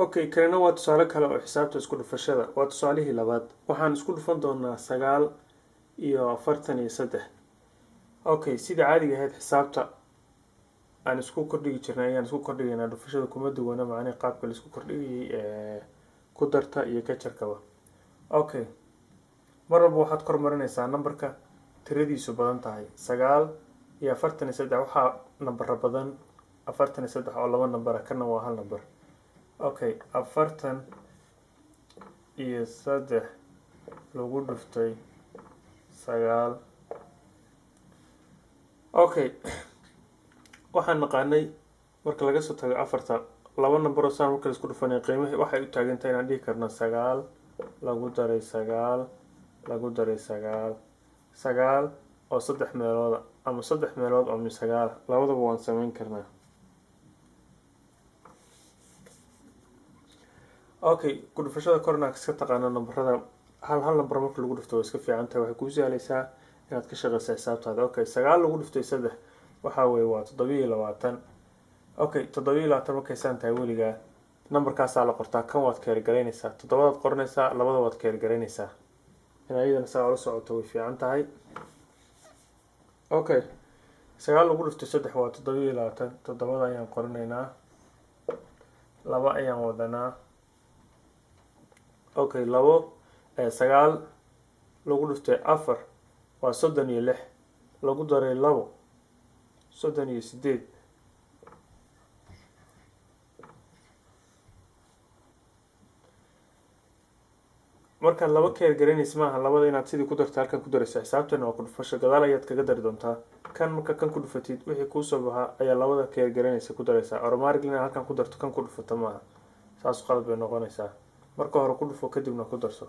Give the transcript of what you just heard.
okay kanina waa tusaale kale oo xisaabta isku dhufashada waa tusaalihii labaad waxaan isku dhufan doonaa 9 iyo 43 okay sida caadiga ahayd xisaabta aan isku kordhigi jirnay ayaan isku kordhigaynaa dhufashada kuma duwana macnaheedu qaabka la isku kordhigay ku darta iyo ka jarkaba okay mar walba waxaad kormarinaysaa numberka tiradiisu badan tahay 9 iyo 43 waxaa number badan 43 oo laba number kana waa hal number okay 43 lagu dhuftay 9 okay waxaan naqaanay marka laga soo tago afarta laba number oo saan marka la isku dhufanay qiimaha waxay u taagan tahay inaan dhihi karno 9 lagu daray 9 lagu daray 9 9 oo 3 meelood ama 3 meelood oo 9 labadaba waan sameyn karnaa okay ku dhufashada korna iska taqaana numberada hal number marka lagu dhufto way iska fiican tahay waxay ku sahlaysaa inaad ka shaqeyso xisaabtaada okay 9 lagu dhuftay 3 waxa weeye waa 27 okay 27 markay saan tahay weliga numberkaas la qortaa kan waad ka gareynaysaa 7 waad qoranaysaa labada waad ka gareynaysaa inaydan saa u socoto way fiican tahay okay 9 lagu dhuftay 3 waa 27 7 ayaan qoranaynaa 2 ayaan wadanaa okay 9 lagu dhuftay 4 waa 36 lagu daray 2 38 marka laba keer garanaysa maaha labada inaad sidii ku darto halkan ku daraysa xisaabtana waa ku dhufasho gadaal ayaad kaga dari doontaa kan marka kan ku dhufatid wixii kuu soo baxa ayaa labada keer garanaysa ku daraysa automatically halkan ku darto kan ku dhufato maaha saas qalad bay noqonaysaa marka hore ku dhufo kadibna ku darso